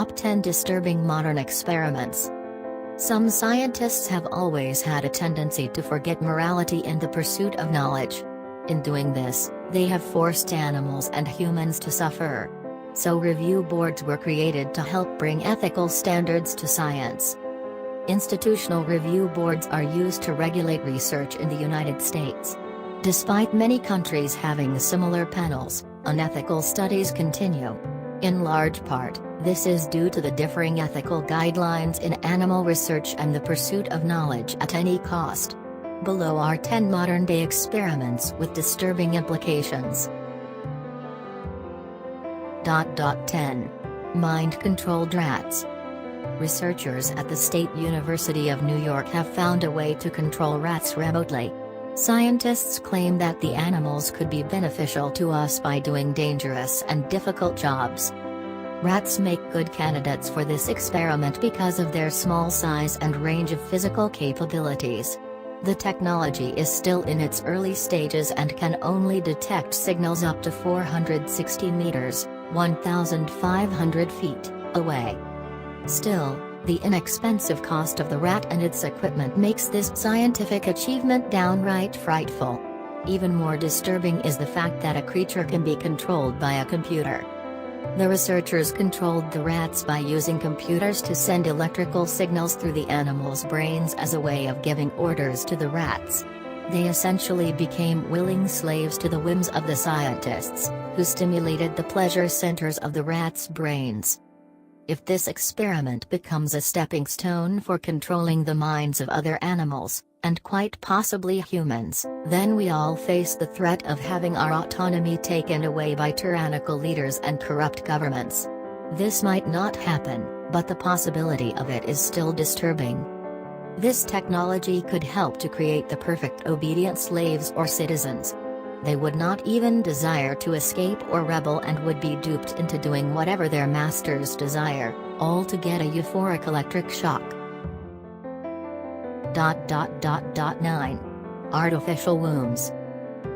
Top 10 Disturbing Modern Experiments. Some scientists have always had a tendency to forget morality in the pursuit of knowledge. In doing this, they have forced animals and humans to suffer. So review boards were created to help bring ethical standards to science. Institutional review boards are used to regulate research in the United States. Despite many countries having similar panels, unethical studies continue. In large part, this is due to the differing ethical guidelines in animal research and the pursuit of knowledge at any cost. Below are 10 modern-day experiments with disturbing implications. 10. Mind-controlled rats. Researchers at the State University of New York have found a way to control rats remotely. Scientists claim that the animals could be beneficial to us by doing dangerous and difficult jobs. Rats make good candidates for this experiment because of their small size and range of physical capabilities. The technology is still in its early stages and can only detect signals up to 460 meters, 1,500 feet, away. Still, the inexpensive cost of the rat and its equipment makes this scientific achievement downright frightful. Even more disturbing is the fact that a creature can be controlled by a computer. The researchers controlled the rats by using computers to send electrical signals through the animals' brains as a way of giving orders to the rats. They essentially became willing slaves to the whims of the scientists, who stimulated the pleasure centers of the rats' brains. If this experiment becomes a stepping stone for controlling the minds of other animals, and quite possibly humans, then we all face the threat of having our autonomy taken away by tyrannical leaders and corrupt governments. This might not happen, but the possibility of it is still disturbing. This technology could help to create the perfect obedient slaves or citizens. They would not even desire to escape or rebel and would be duped into doing whatever their masters desire, all to get a euphoric electric shock. 9. Artificial wombs.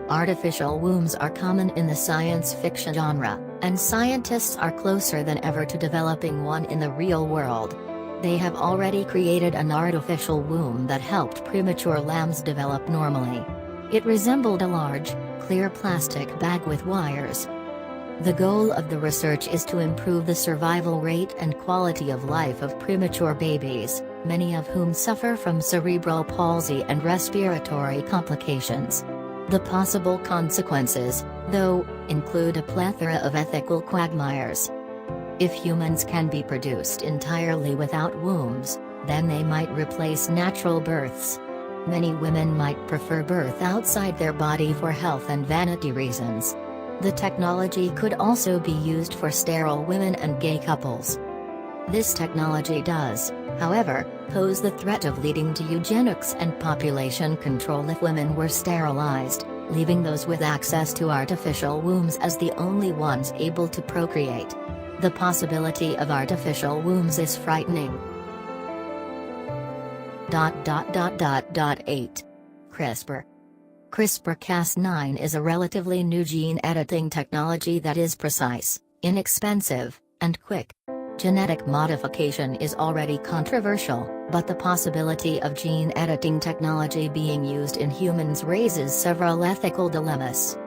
Artificial wombs are common in the science fiction genre, and scientists are closer than ever to developing one in the real world. They have already created an artificial womb that helped premature lambs develop normally. It resembled a large, clear plastic bag with wires. The goal of the research is to improve the survival rate and quality of life of premature babies, many of whom suffer from cerebral palsy and respiratory complications. The possible consequences, though, include a plethora of ethical quagmires. If humans can be produced entirely without wombs, then they might replace natural births. Many women might prefer birth outside their body for health and vanity reasons. The technology could also be used for sterile women and gay couples. This technology does, however, pose the threat of leading to eugenics and population control if women were sterilized, leaving those with access to artificial wombs as the only ones able to procreate. The possibility of artificial wombs is frightening. 8. CRISPR. CRISPR-Cas9 is a relatively new gene editing technology that is precise, inexpensive, and quick. Genetic modification is already controversial, but the possibility of gene editing technology being used in humans raises several ethical dilemmas.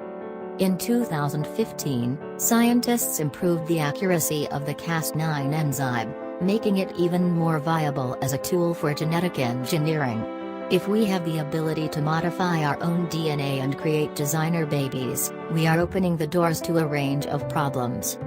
In 2015, scientists improved the accuracy of the Cas9 enzyme, making it even more viable as a tool for genetic engineering. If we have the ability to modify our own DNA and create designer babies, we are opening the doors to a range of problems.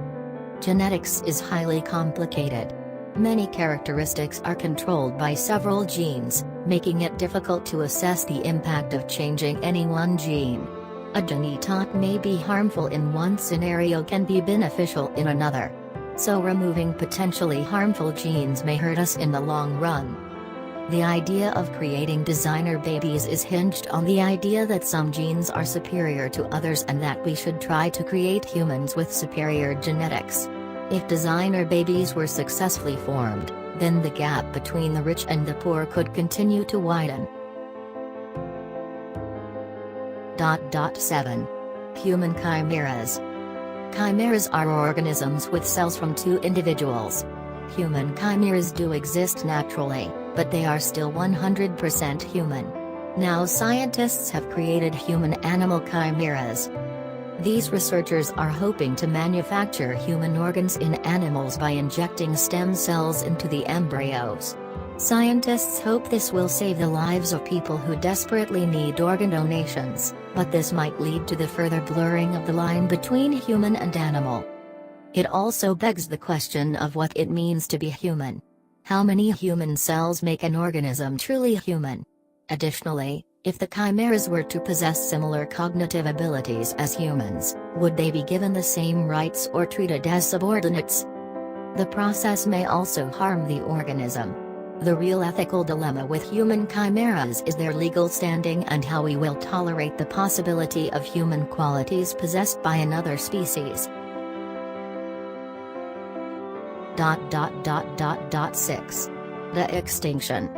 Genetics is highly complicated. Many characteristics are controlled by several genes, making it difficult to assess the impact of changing any one gene. A genotype may be harmful in one scenario can be beneficial in another. So removing potentially harmful genes may hurt us in the long run. The idea of creating designer babies is hinged on the idea that some genes are superior to others and that we should try to create humans with superior genetics. If designer babies were successfully formed, then the gap between the rich and the poor could continue to widen. 7. Human chimeras. Chimeras are organisms with cells from two individuals. Human chimeras do exist naturally, but they are still 100% human. Now scientists have created human-animal chimeras. These researchers are hoping to manufacture human organs in animals by injecting stem cells into the embryos. Scientists hope this will save the lives of people who desperately need organ donations, but this might lead to the further blurring of the line between human and animal. It also begs the question of what it means to be human. How many human cells make an organism truly human? Additionally, if the chimeras were to possess similar cognitive abilities as humans, would they be given the same rights or treated as subordinates? The process may also harm the organism. The real ethical dilemma with human chimeras is their legal standing and how we will tolerate the possibility of human qualities possessed by another species. 6. The Extinction.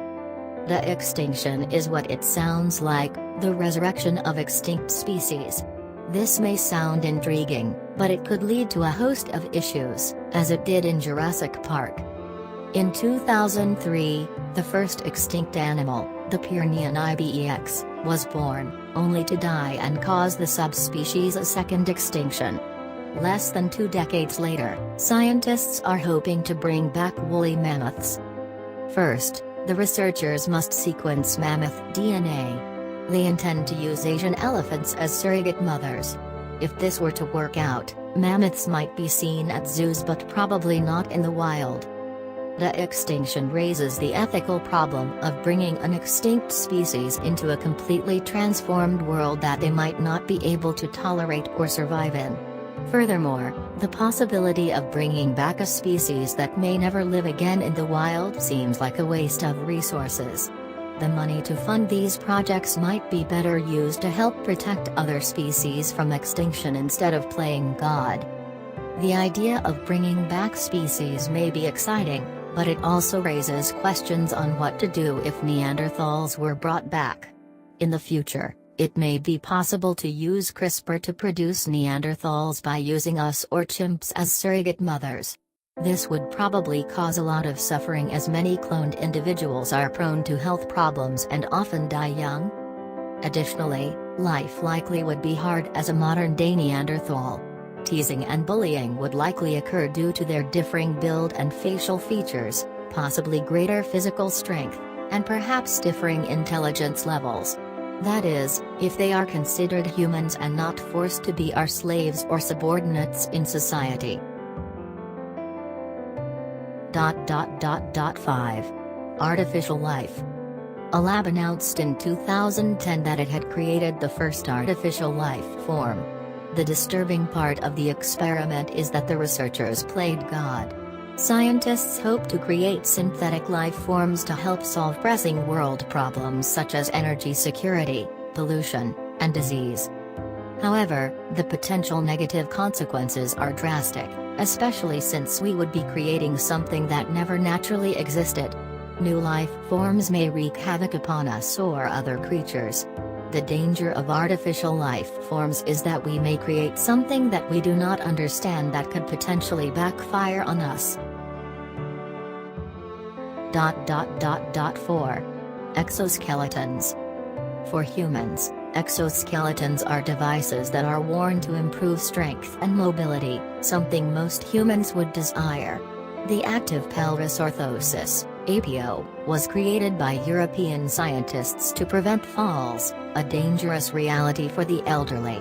The extinction is what it sounds like, the resurrection of extinct species. This may sound intriguing, but it could lead to a host of issues, as it did in Jurassic Park. In 2003, the first extinct animal, the Pyrenean ibex, was born, only to die and cause the subspecies a second extinction. Less than 2 decades later, scientists are hoping to bring back woolly mammoths. First, the researchers must sequence mammoth DNA. They intend to use Asian elephants as surrogate mothers. If this were to work out, mammoths might be seen at zoos but probably not in the wild. The extinction raises the ethical problem of bringing an extinct species into a completely transformed world that they might not be able to tolerate or survive in. Furthermore, the possibility of bringing back a species that may never live again in the wild seems like a waste of resources. The money to fund these projects might be better used to help protect other species from extinction instead of playing God. The idea of bringing back species may be exciting, but it also raises questions on what to do if Neanderthals were brought back. In the future, it may be possible to use CRISPR to produce Neanderthals by using us or chimps as surrogate mothers. This would probably cause a lot of suffering as many cloned individuals are prone to health problems and often die young. Additionally, life likely would be hard as a modern-day Neanderthal. Teasing and bullying would likely occur due to their differing build and facial features, possibly greater physical strength, and perhaps differing intelligence levels. That is, if they are considered humans and not forced to be our slaves or subordinates in society. 5. Artificial life. A lab announced in 2010 that it had created the first artificial life form. The disturbing part of the experiment is that the researchers played God. Scientists hope to create synthetic life forms to help solve pressing world problems such as energy security, pollution, and disease. However, the potential negative consequences are drastic, especially since we would be creating something that never naturally existed. New life forms may wreak havoc upon us or other creatures. The danger of artificial life forms is that we may create something that we do not understand that could potentially backfire on us. 4. Exoskeletons. For humans, exoskeletons are devices that are worn to improve strength and mobility, something most humans would desire. The active pelvis orthosis, APO, was created by European scientists to prevent falls, a dangerous reality for the elderly.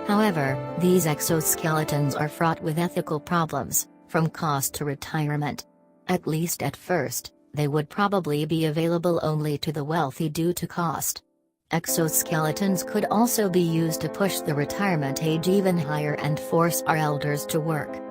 However, these exoskeletons are fraught with ethical problems, from cost to retirement. At least at first, they would probably be available only to the wealthy due to cost. Exoskeletons could also be used to push the retirement age even higher and force our elders to work.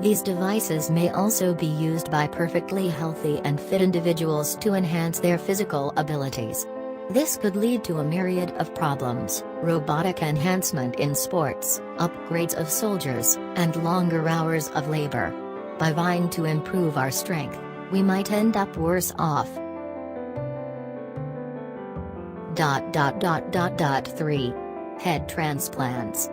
These devices may also be used by perfectly healthy and fit individuals to enhance their physical abilities. This could lead to a myriad of problems: robotic enhancement in sports, upgrades of soldiers, and longer hours of labor. By vying to improve our strength, we might end up worse off. 3. Head transplants.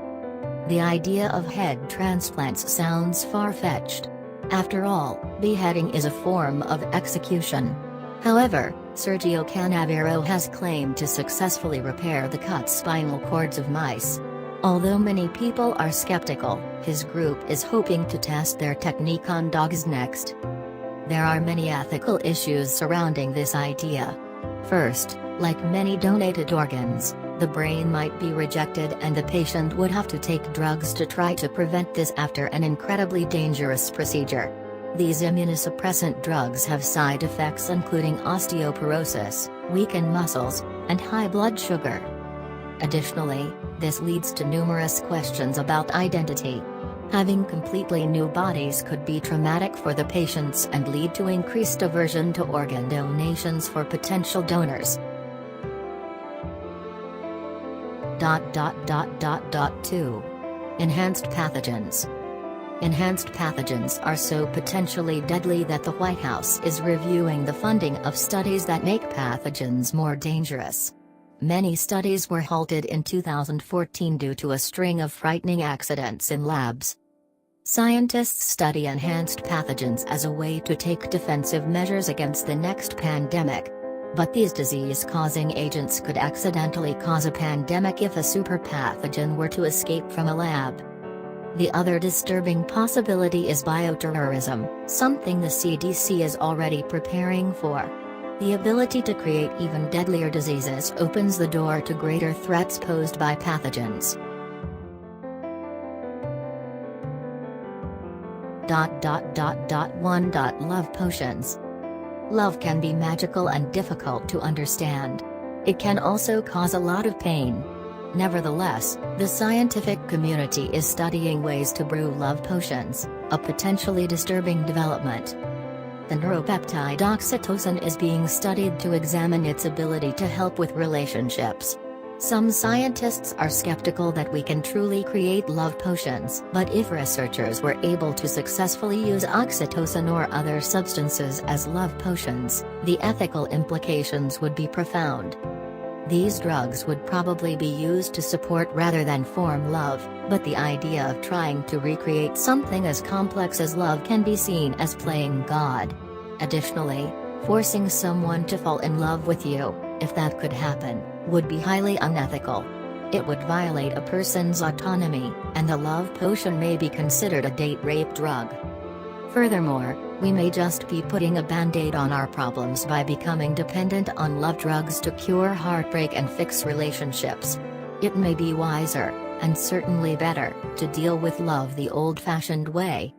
The idea of head transplants sounds far-fetched. After all, beheading is a form of execution. However, Sergio Canavero has claimed to successfully repair the cut spinal cords of mice. Although many people are skeptical, his group is hoping to test their technique on dogs next. There are many ethical issues surrounding this idea. First, like many donated organs, the brain might be rejected and the patient would have to take drugs to try to prevent this after an incredibly dangerous procedure. These immunosuppressant drugs have side effects including osteoporosis, weakened muscles, and high blood sugar. Additionally, this leads to numerous questions about identity. Having completely new bodies could be traumatic for the patients and lead to increased aversion to organ donations for potential donors. 2. Enhanced pathogens. Enhanced pathogens are so potentially deadly that the White House is reviewing the funding of studies that make pathogens more dangerous. Many studies were halted in 2014 due to a string of frightening accidents in labs. Scientists study enhanced pathogens as a way to take defensive measures against the next pandemic. But these disease-causing agents could accidentally cause a pandemic if a superpathogen were to escape from a lab. The other disturbing possibility is bioterrorism, something the CDC is already preparing for. The ability to create even deadlier diseases opens the door to greater threats posed by pathogens. 1. Love potions. Love can be magical and difficult to understand. It can also cause a lot of pain. Nevertheless, the scientific community is studying ways to brew love potions, a potentially disturbing development. The neuropeptide oxytocin is being studied to examine its ability to help with relationships. Some scientists are skeptical that we can truly create love potions, but if researchers were able to successfully use oxytocin or other substances as love potions, the ethical implications would be profound. These drugs would probably be used to support rather than form love, but the idea of trying to recreate something as complex as love can be seen as playing God. Additionally, forcing someone to fall in love with you, if that could happen, would be highly unethical. It would violate a person's autonomy, and the love potion may be considered a date rape drug. Furthermore, we may just be putting a band-aid on our problems by becoming dependent on love drugs to cure heartbreak and fix relationships. It may be wiser, and certainly better, to deal with love the old-fashioned way,